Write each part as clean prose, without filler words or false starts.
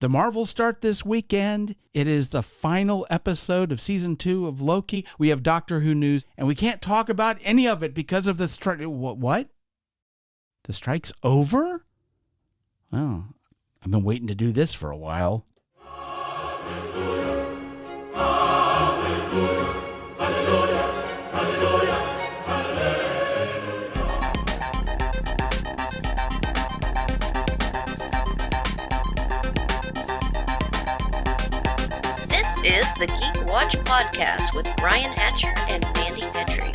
The Marvels start this weekend. It is the final episode of season 2 of Loki. We have Doctor Who news, and we can't talk about any of it because of the strike. What? The strike's over? Oh, I've been waiting to do this for a while. Hallelujah, hallelujah, hallelujah, hallelujah, hallelujah. This is the Geek Watch Podcast with Brian Hatcher and Mandy Petrie.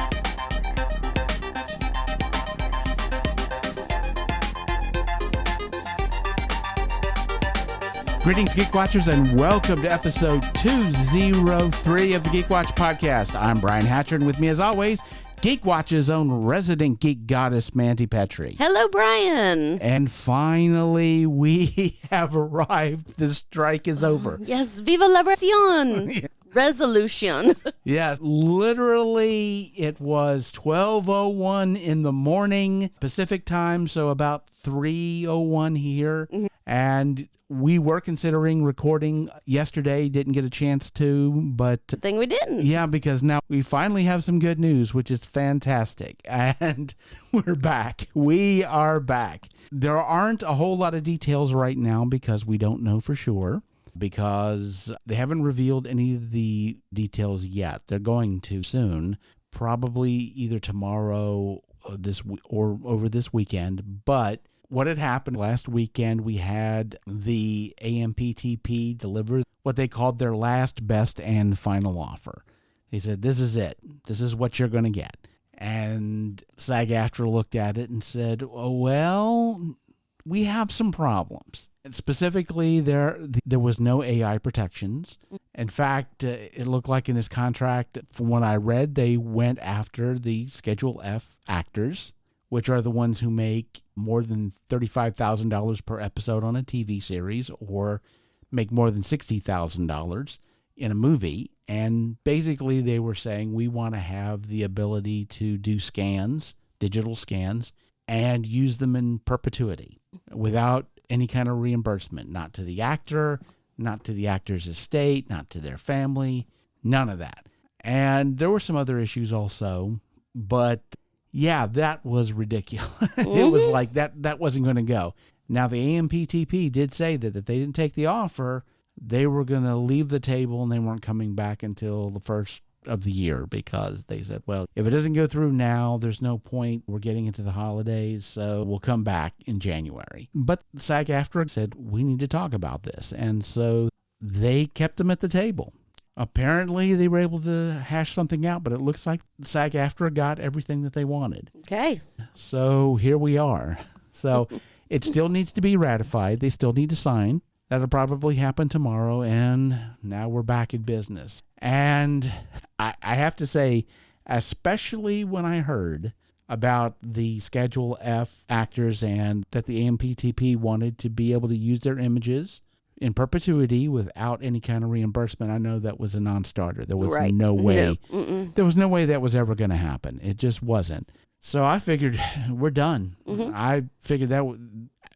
Greetings, Geek Watchers, and welcome to episode 203 of the Geek Watch Podcast. I'm Brian Hatcher, and with me, as always, Geek Watch's own resident geek goddess, Mandy Petrie. Hello, Brian. And finally, we have arrived. The strike is over. Yes, viva la resolution. Resolution. Yes, literally, it was 12:01 in the morning Pacific time, so about 3:01 here. Mm-hmm. And we were considering recording yesterday, didn't get a chance to, but... Good thing we didn't. Yeah, because now we finally have some good news, which is fantastic. And we're back. We are back. There aren't a whole lot of details right now because we don't know for sure, because they haven't revealed any of the details yet. They're going to soon, probably either tomorrow or over this weekend, but... What had happened last weekend, we had the AMPTP deliver what they called their last, best, and final offer. They said, this is it. This is what you're going to get. And SAG-AFTRA looked at it and said, oh, well, we have some problems. And specifically, there was no AI protections. In fact, it looked like in this contract, from what I read, they went after the Schedule F actors, which are the ones who make more than $35,000 per episode on a TV series or make more than $60,000 in a movie. And basically they were saying, we want to have the ability to do scans, digital scans, and use them in perpetuity without any kind of reimbursement, not to the actor, not to the actor's estate, not to their family, none of that. And there were some other issues also, but yeah, that was ridiculous. It was like that wasn't going to go. Now, the AMPTP did say that if they didn't take the offer, they were going to leave the table and they weren't coming back until the first of the year because they said, well, if it doesn't go through now, there's no point. We're getting into the holidays, so we'll come back in January. But SAG-AFTRA said, we need to talk about this. And so they kept them at the table. Apparently, they were able to hash something out, but it looks like SAG-AFTRA got everything that they wanted. Okay. So here we are. So it still needs to be ratified. They still need to sign. That'll probably happen tomorrow, and now we're back in business. And I have to say, especially when I heard about the Schedule F actors and that the AMPTP wanted to be able to use their images in perpetuity without any kind of reimbursement, I know that was a non-starter. There was no way. No. There was no way that was ever going to happen. It just wasn't. So I figured we're done. Mm-hmm. I figured that,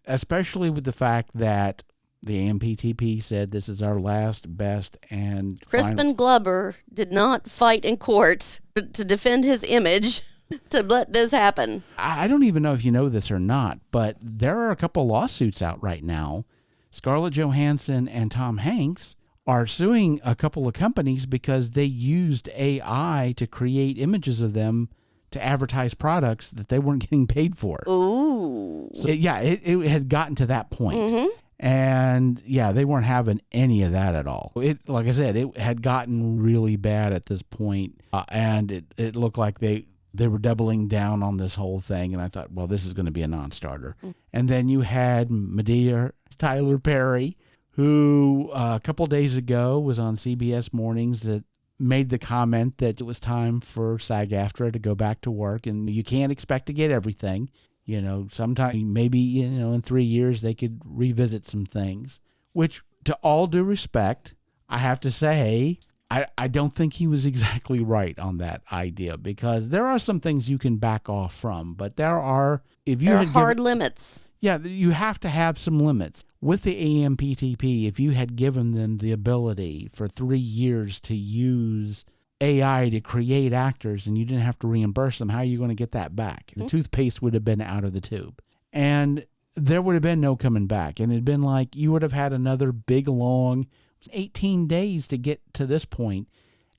especially with the fact that the AMPTP said this is our last, best, and Crispin Glover did not fight in court to defend his image to let this happen. I don't even know if you know this or not, but there are a couple lawsuits out right now. Scarlett Johansson and Tom Hanks are suing a couple of companies because they used AI to create images of them to advertise products that they weren't getting paid for. Ooh. So, it had gotten to that point. Mm-hmm. And, yeah, they weren't having any of that at all. Like I said, it had gotten really bad at this point, and it looked like they were doubling down on this whole thing, and I thought, well, this is going to be a non-starter. Mm-hmm. And then you had Medea Tyler Perry, who a couple days ago was on CBS Mornings that made the comment that it was time for SAG-AFTRA to go back to work, and you can't expect to get everything. You know, sometime maybe, in 3 years they could revisit some things, which to all due respect, I have to say, I don't think he was exactly right on that idea, because there are some things you can back off from, but there are, if you There are had hard limits. yeah, you have to have some limits. With the AMPTP, if you had given them the ability for 3 years to use AI to create actors and you didn't have to reimburse them, how are you going to get that back? The toothpaste would have been out of the tube. And there would have been no coming back. And it'd been like you would have had another big, long 18 days to get to this point.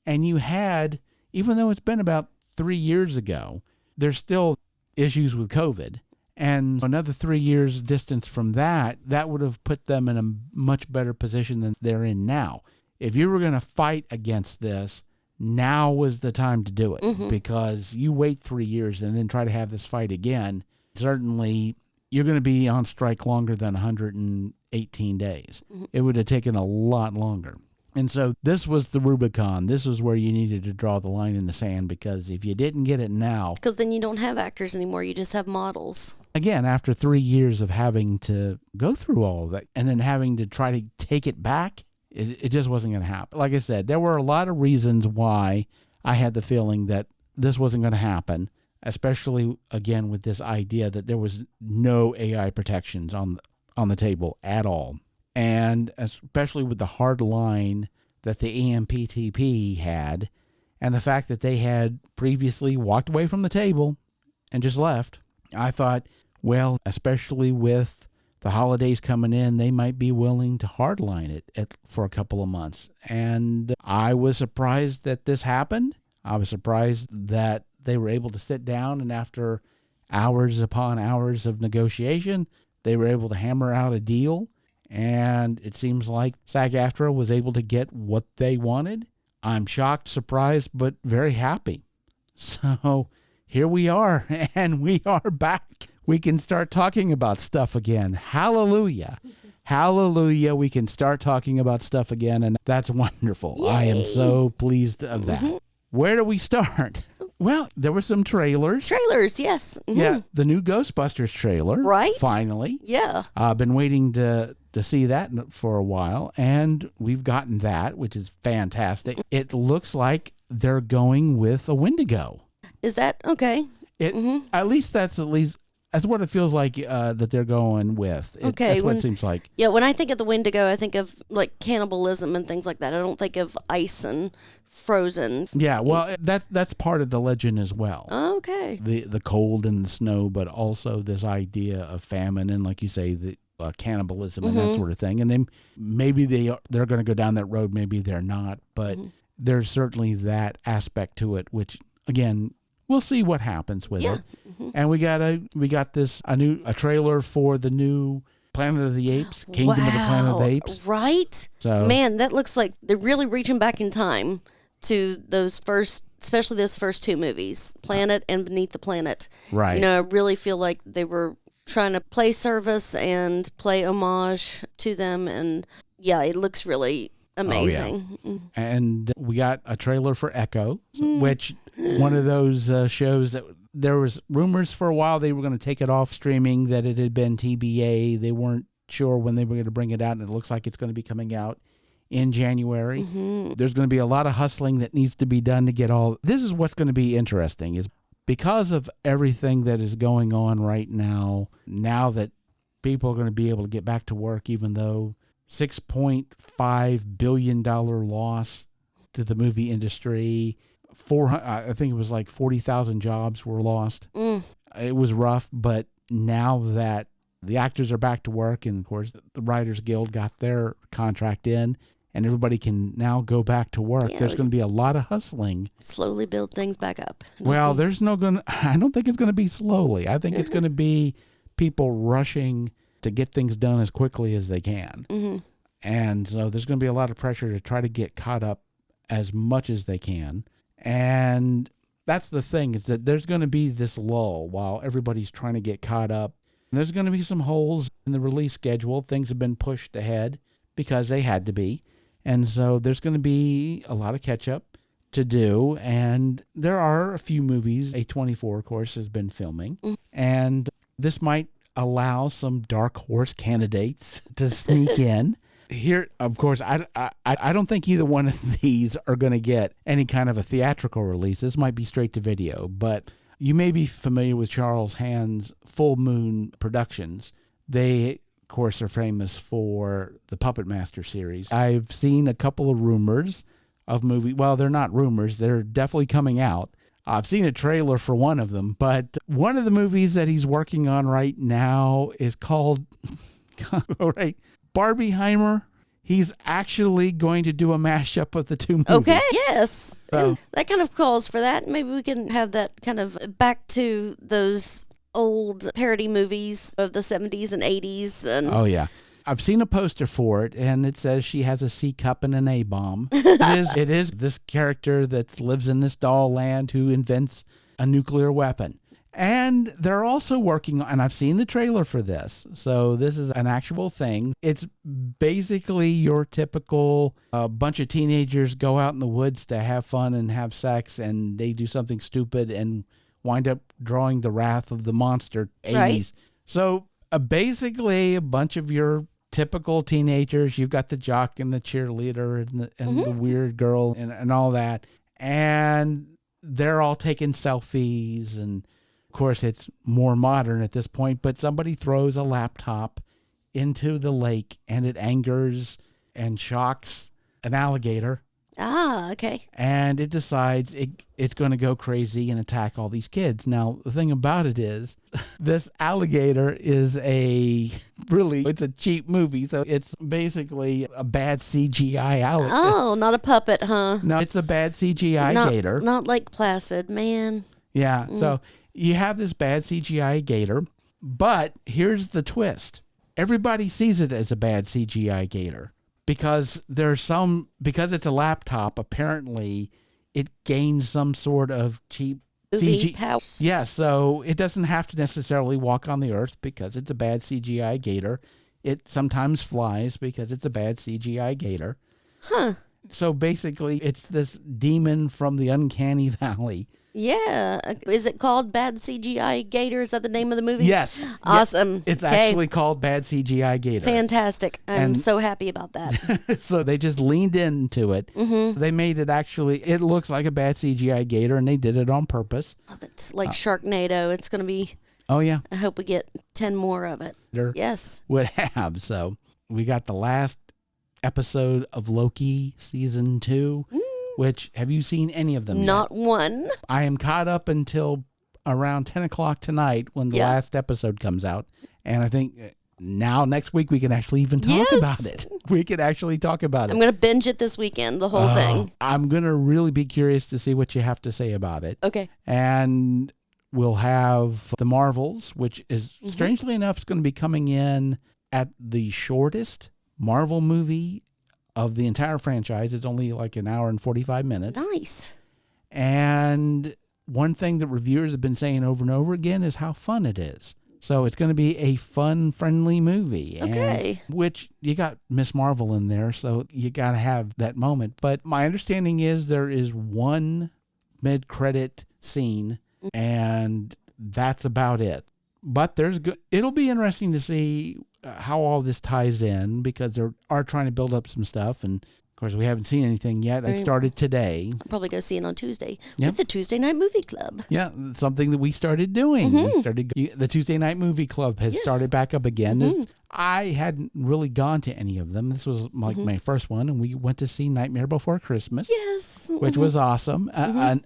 And you had, even though it's been about 3 years ago, there's still issues with COVID. And another 3 years distance from that, that would have put them in a much better position than they're in now. If you were going to fight against this, now was the time to do it, because you wait 3 years and then try to have this fight again. Certainly, you're going to be on strike longer than 118 days. It would have taken a lot longer. And so this was the Rubicon. This was where you needed to draw the line in the sand, because if you didn't get it now... Because then you don't have actors anymore. You just have models. Again, after 3 years of having to go through all of that and then having to try to take it back, it just wasn't going to happen. Like I said, there were a lot of reasons why I had the feeling that this wasn't going to happen, especially, again, with this idea that there was no AI protections on the table at all. And especially with the hard line that the AMPTP had, and the fact that they had previously walked away from the table and just left, I thought, well, especially with the holidays coming in, they might be willing to hardline it for a couple of months. And I was surprised that this happened. I was surprised that they were able to sit down, and after hours upon hours of negotiation, they were able to hammer out a deal. And it seems like SAG-AFTRA was able to get what they wanted. I'm shocked, surprised, but very happy. So here we are, and we are back. We can start talking about stuff again. Hallelujah. Hallelujah. We can start talking about stuff again, and that's wonderful. Yay. I am so pleased of that. Where do we start? Well, there were some trailers. Trailers, yes. Yeah, the new Ghostbusters trailer. Right? Finally. Yeah. I've been waiting to see that for a while, and we've gotten that, which is fantastic. It looks like they're going with a Wendigo. Is that okay? At least that's what it feels like that they're going with. Okay, That's what it seems like. Yeah, when I think of the Wendigo, I think of like cannibalism and things like that. I don't think of ice and frozen. Yeah, well, that's part of the legend as well. Okay. The cold and the snow, but also this idea of famine and, like you say, the cannibalism and that sort of thing. And then maybe they're going to go down that road, maybe they're not, but there's certainly that aspect to it, which, again, we'll see what happens with it. And we got a trailer for the new Planet of the Apes, Kingdom of the Planet of the Apes. Right? So, man, that looks like they're really reaching back in time to especially those first two movies, Planet and Beneath the Planet. Right. You know, I really feel like they were trying to play service and play homage to them, and yeah, it looks really amazing. Oh, yeah. And we got a trailer for Echo, which one of those shows that there was rumors for a while they were going to take it off streaming, that it had been TBA. They weren't sure when they were going to bring it out, and it looks like it's going to be coming out in January. There's going to be a lot of hustling that needs to be done to get all. This is what's going to be interesting, is because of everything that is going on right now that people are going to be able to get back to work, even though $6.5 billion loss to the movie industry, I think it was like 40,000 jobs were lost. It was rough, but now that the actors are back to work, and of course the Writers Guild got their contract in, and everybody can now go back to work, there's going to be a lot of hustling. Slowly build things back up. Well, I don't think it's going to be slowly. I think it's going to be people rushing to get things done as quickly as they can. And so there's going to be a lot of pressure to try to get caught up as much as they can. And that's the thing, is that there's going to be this lull while everybody's trying to get caught up. There's going to be some holes in the release schedule. Things have been pushed ahead because they had to be. And so there's going to be a lot of catch-up to do. And there are a few movies A24, of course, has been filming. And this might allow some dark horse candidates to sneak in. Here, of course, I don't think either one of these are going to get any kind of a theatrical release. This might be straight to video, but you may be familiar with Charles Hand's Full Moon Productions. They, of course, are famous for the Puppet Master series. I've seen a couple of rumors of movies. Well, they're not rumors. They're definitely coming out. I've seen a trailer for one of them, but one of the movies that he's working on right now is called, all right, Barbieheimer. He's actually going to do a mashup of the two movies. Okay, yes. So, That kind of calls for that. Maybe we can have that kind of back to those old parody movies of the 70s and 80s. And oh, yeah. I've seen a poster for it, and it says she has a C cup and an A bomb. It is this character that lives in this doll land who invents a nuclear weapon. And they're also working on, and I've seen the trailer for this, so this is an actual thing. It's basically your typical bunch of teenagers go out in the woods to have fun and have sex, and they do something stupid and wind up drawing the wrath of the monster 80s. Right. So basically a bunch of your typical teenagers. You've got the jock and the cheerleader and the weird girl and all that. And they're all taking selfies. And of course, it's more modern at this point. But somebody throws a laptop into the lake and it angers and shocks an alligator. Ah, okay. And it decides it's going to go crazy and attack all these kids. Now, the thing about it is, this alligator is it's a cheap movie. So it's basically a bad CGI alligator. Oh, not a puppet, huh? No, it's a bad CGI gator. Not like Placid, man. Yeah, so you have this bad CGI gator, but here's the twist. Everybody sees it as a bad CGI gator. Because because it's a laptop, apparently it gains some sort of cheap CG power. Yeah, so it doesn't have to necessarily walk on the earth because it's a bad CGI gator. It sometimes flies because it's a bad CGI gator. Huh. So basically, it's this demon from the uncanny valley. Yeah. Is it called Bad CGI Gator? Is that the name of the movie? Yes. Awesome. Yes. It's Okay. actually called Bad CGI Gator. Fantastic. I'm so happy about that. So they just leaned into it. Mm-hmm. They made it it looks like a bad CGI gator, and they did it on purpose. It's like Sharknado. It's going to be, Oh, yeah. I hope we get 10 more of it. Yes. Would have. So we got the last episode of Loki season 2. Which, have you seen any of them Not yet? one. I am caught up until around 10 o'clock tonight when the last episode comes out. And I think now next week we can actually even talk about it. We can actually talk about it. I'm going to binge it this weekend, the whole thing. I'm going to really be curious to see what you have to say about it. Okay. And we'll have the Marvels, which is, strangely enough, is going to be coming in at the shortest Marvel movie of the entire franchise. It's only like an hour and 45 minutes. Nice. And one thing that reviewers have been saying over and over again is how fun it is. So it's going to be a fun, friendly movie. Okay. Which you got Miss Marvel in there, so you got to have that moment. But my understanding is there is one mid-credit scene, and that's about it. But it'll be interesting to see how all this ties in, because they are trying to build up some stuff, and of course we haven't seen anything yet. I started today. I'll probably go see it on Tuesday with the Tuesday Night Movie Club. Yeah, something that we started doing. The Tuesday Night Movie Club has started back up again. I hadn't really gone to any of them. This was like my first one, and we went to see Nightmare Before Christmas. Yes. Which was awesome.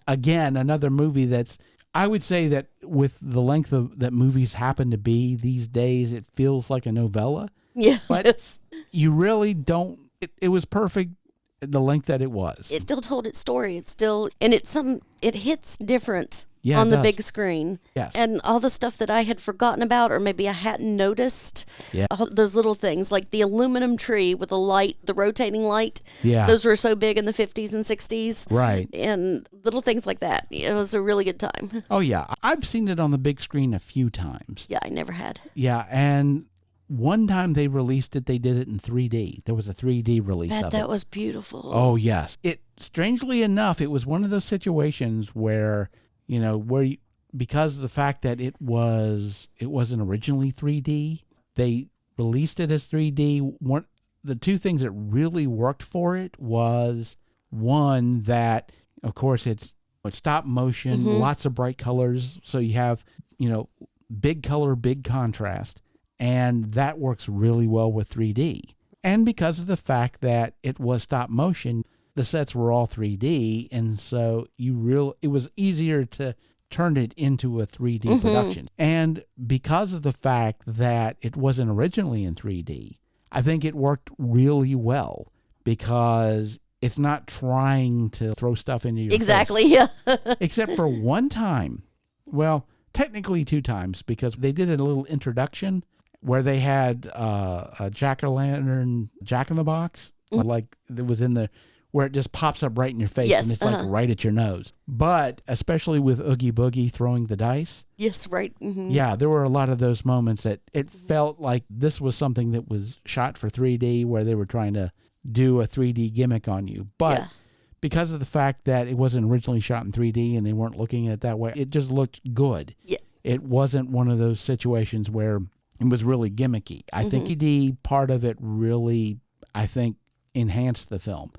Again, another movie that's, I would say that with the length that movies happen to be these days, it feels like a novella. Yeah. But you really don't. It was perfect, the length that it was. It still told its story. It hits different it on the does. big screen. Yes. And all the stuff that I had forgotten about, or maybe I hadn't noticed. Yeah. All those little things, like the aluminum tree with the rotating light. Yeah. Those were so big in the 50s and 60s. Right. And little things like that. It was a really good time. Oh, yeah. I've seen it on the big screen a few times. Yeah, I never had. Yeah, and one time they released it, they did it in 3D. There was a 3D release of it. That was beautiful. Oh, yes. Strangely enough, it was one of those situations where, because of the fact that it wasn't originally 3D, they released it as 3D. the two things that really worked for it was one that, of course, it's stop motion, lots of bright colors. So you have, big color, big contrast. And that works really well with 3D. And because of the fact that it was stop motion, the sets were all 3D. And so it was easier to turn it into a 3D production. And because of the fact that it wasn't originally in 3D, I think it worked really well because it's not trying to throw stuff into your Exactly, face. yeah. Except for one time. Well, technically 2 times, because they did a little introduction where they had a jack-o'-lantern jack-in-the-box, like it was in the, where it just pops up right in your face, Yes, and it's like right at your nose. But especially with Oogie Boogie throwing the dice. Yes, right. Yeah, there were a lot of those moments that it felt like this was something that was shot for 3D, where they were trying to do a 3D gimmick on you. But because of the fact that it wasn't originally shot in 3D and they weren't looking at it that way, it just looked good. Yeah. It wasn't one of those situations where it was really gimmicky. I think 3D part of it really, I think, enhanced the film.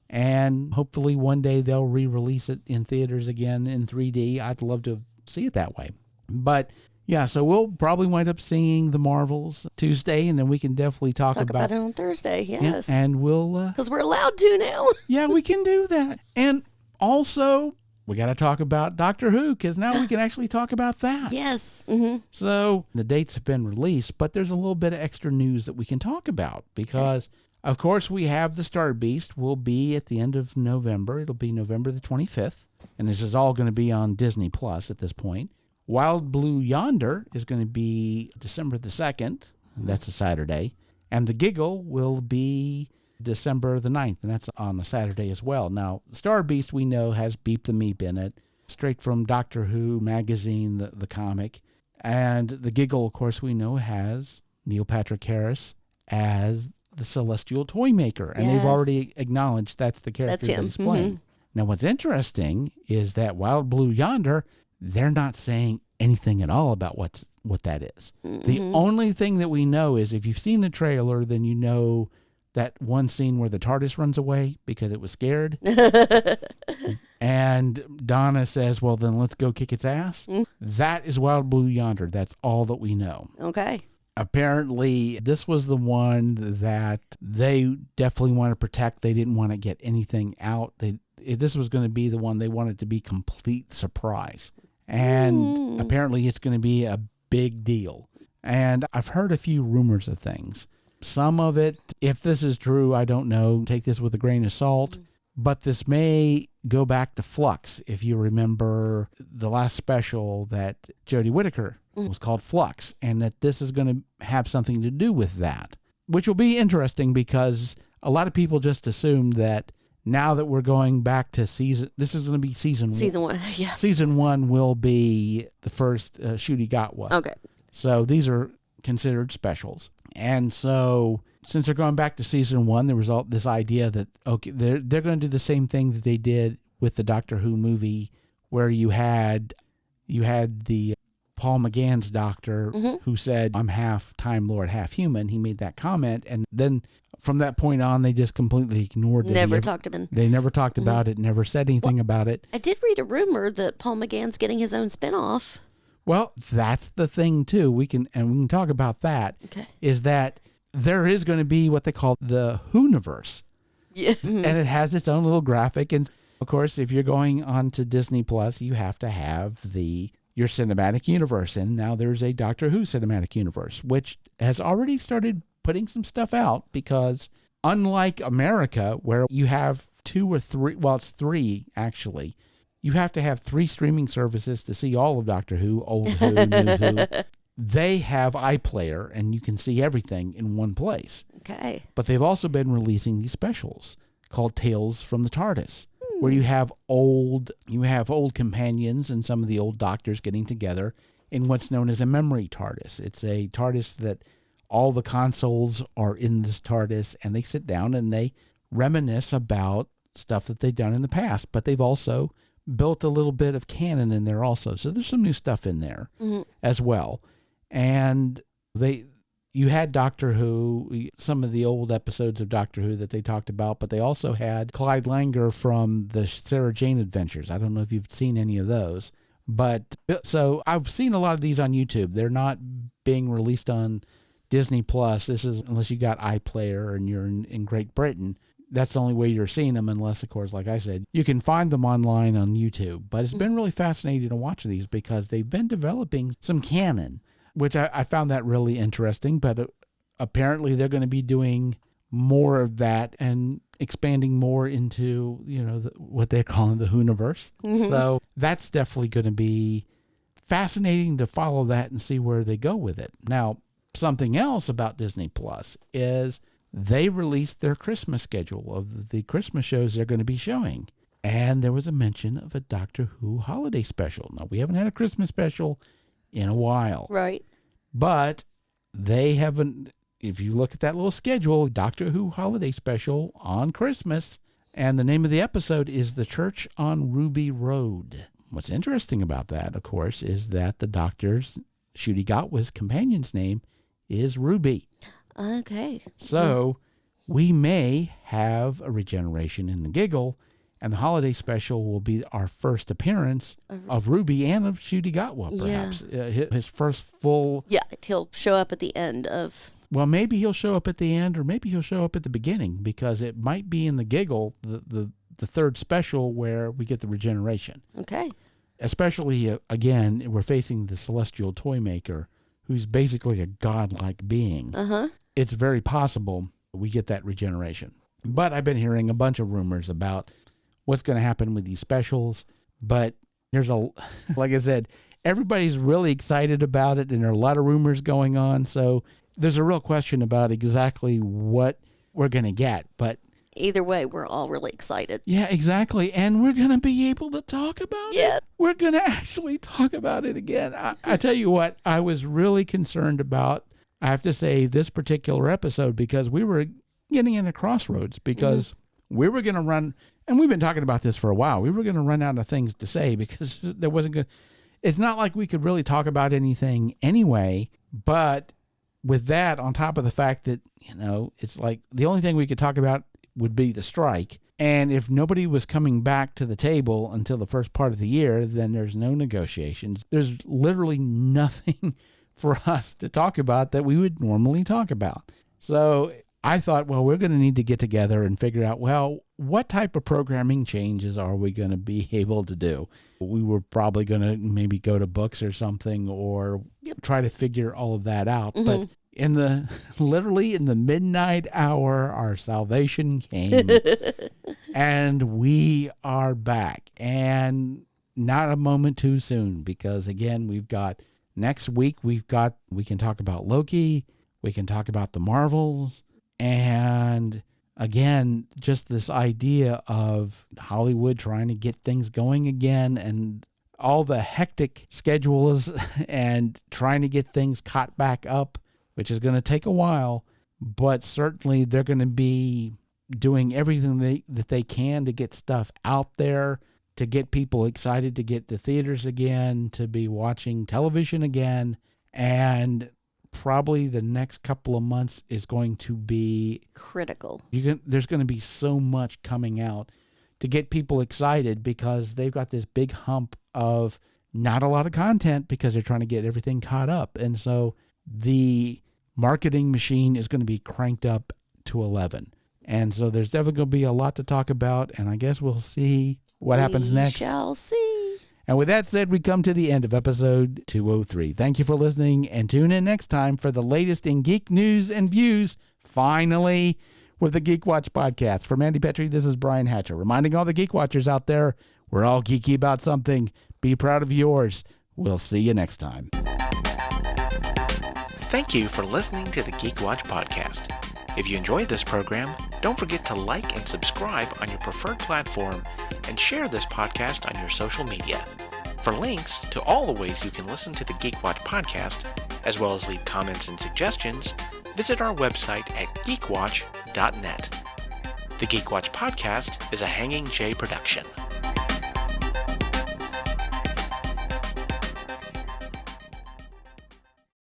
And hopefully one day they'll re-release it in theaters again in 3D. I'd love to see it that way. But yeah, so we'll probably wind up seeing The Marvels Tuesday, and then we can definitely talk about it on Thursday, yes. Yeah, and we'll... Because we're allowed to now. Yeah, we can do that. And also, we got to talk about Doctor Who, because now we can actually talk about that. Yes. So the dates have been released, but there's a little bit of extra news that we can talk about, because... Of course, we have the Star Beast will be at the end of November. It'll be November the 25th. And this is all going to be on Disney Plus at this point. Wild Blue Yonder is going to be December the 2nd. That's a Saturday. And The Giggle will be December the 9th. And that's on a Saturday as well. Now, Star Beast we know has Beep the Meep in it. Straight from Doctor Who magazine, the comic. And The Giggle, of course, we know has Neil Patrick Harris as the Celestial Toy Maker, and they've already acknowledged that's the character that he's playing. Now, what's interesting is that Wild Blue Yonder, they're not saying anything at all about what that is. The only thing that we know is if you've seen the trailer, then you know that one scene where the TARDIS runs away because it was scared. And Donna says, well, then let's go kick its ass. That is Wild Blue Yonder. That's all that we know. Okay. Apparently, this was the one that they definitely want to protect. They didn't want to get anything out. This was going to be the one they wanted to be complete surprise. And apparently it's going to be a big deal. And I've heard a few rumors of things. Some of it, if this is true, I don't know. Take this with a grain of salt. But this may go back to Flux. If you remember the last special that Jodie Whittaker was called Flux, and that this is going to have something to do with that, which will be interesting because a lot of people just assumed that now that we're going back to this is going to be season 1. Season 1, yeah. Season 1 will be the first shoot he got was. Okay. So these are considered specials. And so since they're going back to season 1, there was all this idea that, okay, they're going to do the same thing that they did with the Doctor Who movie, where you had the Paul McGann's doctor who said, I'm half Time Lord, half human. He made that comment. And then from that point on, they just completely ignored it. Never talked about it. They never talked about it, never said anything about it. I did read a rumor that Paul McGann's getting his own spinoff. Well, that's the thing, too. We can talk about that. Okay. Is that there is going to be what they call the Whoniverse. Yeah. And it has its own little graphic. And of course, if you're going on to Disney Plus, you have to have your cinematic universe. And now there's a Doctor Who cinematic universe, which has already started putting some stuff out, because unlike America, where you have 2 or 3, well, it's 3 actually, you have to have 3 streaming services to see all of Doctor Who, old Who, new Who. They have iPlayer, and you can see everything in one place. Okay. But they've also been releasing these specials called Tales from the TARDIS, where you have old companions and some of the old doctors getting together in what's known as a memory TARDIS. It's a TARDIS that all the consoles are in this TARDIS, and they sit down and they reminisce about stuff that they've done in the past. But they've also built a little bit of canon in there also. So there's some new stuff in there as well. And you had Doctor Who, some of the old episodes of Doctor Who that they talked about, but they also had Clyde Langer from the Sarah Jane Adventures. I don't know if you've seen any of those. But so I've seen a lot of these on YouTube. They're not being released on Disney Plus. This is unless you got iPlayer and you're in Great Britain. That's the only way you're seeing them, unless, of course, like I said, you can find them online on YouTube. But it's been really fascinating to watch these because they've been developing some canon, which I found that really interesting. But apparently they're going to be doing more of that and expanding more into, what they're calling the Whoniverse. So that's definitely going to be fascinating to follow that and see where they go with it. Now, something else about Disney Plus is they released their Christmas schedule of the Christmas shows they're going to be showing. And there was a mention of a Doctor Who holiday special. Now, we haven't had a Christmas special in a while. Right. But they haven't, if you look at that little schedule, Doctor Who holiday special on Christmas, and the name of the episode is The Church on Ruby Road. What's interesting about that, of course, is that the Doctor's, Ncuti Gatwa's companion's name is Ruby. Okay. So we may have a regeneration in the Giggle, and the holiday special will be our first appearance of Ruby and of Ncuti Gatwa, perhaps. His first full... Yeah, he'll show up at the end of... Well, maybe he'll show up at the end, or maybe he'll show up at the beginning, because it might be in the Giggle, the third special, where we get the regeneration. Okay. Especially, again, we're facing the Celestial Toy Maker, who's basically a godlike being. It's very possible we get that regeneration. But I've been hearing a bunch of rumors about what's going to happen with these specials. But there's like I said, everybody's really excited about it, and there are a lot of rumors going on. So there's a real question about exactly what we're going to get. But either way, we're all really excited. Yeah, exactly. And we're going to be able to talk about it. We're going to actually talk about it again. I tell you what, I was really concerned about, I have to say, this particular episode, because we were getting in a crossroads, because we were going to run, and we've been talking about this for a while, we were going to run out of things to say, because there wasn't good. It's not like we could really talk about anything anyway, but with that, on top of the fact that, it's like the only thing we could talk about would be the strike. And if nobody was coming back to the table until the first part of the year, then there's no negotiations. There's literally nothing for us to talk about that we would normally talk about. So I thought, well, we're going to need to get together and figure out, well, what type of programming changes are we going to be able to do? We were probably going to maybe go to books or something, or try to figure all of that out. But literally in the midnight hour, our salvation came and we are back, and not a moment too soon, because again, we've got next week, we can talk about Loki, we can talk about the Marvels, and again, just this idea of Hollywood trying to get things going again, and all the hectic schedules and trying to get things caught back up, which is going to take a while, but certainly they're going to be doing everything that they can to get stuff out there, to get people excited to get to theaters again, to be watching television again. And probably the next couple of months is going to be critical. There's going to be so much coming out to get people excited, because they've got this big hump of not a lot of content, because they're trying to get everything caught up. And so the marketing machine is going to be cranked up to 11. And so there's definitely going to be a lot to talk about, and I guess we'll see what happens next. We shall see. And with that said, we come to the end of episode 203. Thank you for listening, and tune in next time for the latest in geek news and views, finally, with the Geek Watch podcast. For Mandy Petrie, this is Brian Hatcher, reminding all the Geek Watchers out there, we're all geeky about something. Be proud of yours. We'll see you next time. Thank you for listening to the Geek Watch podcast. If you enjoyed this program, don't forget to like and subscribe on your preferred platform, and share this podcast on your social media. For links to all the ways you can listen to the Geek Watch podcast, as well as leave comments and suggestions, visit our website at geekwatch.net. The Geek Watch podcast is a Hanging J production.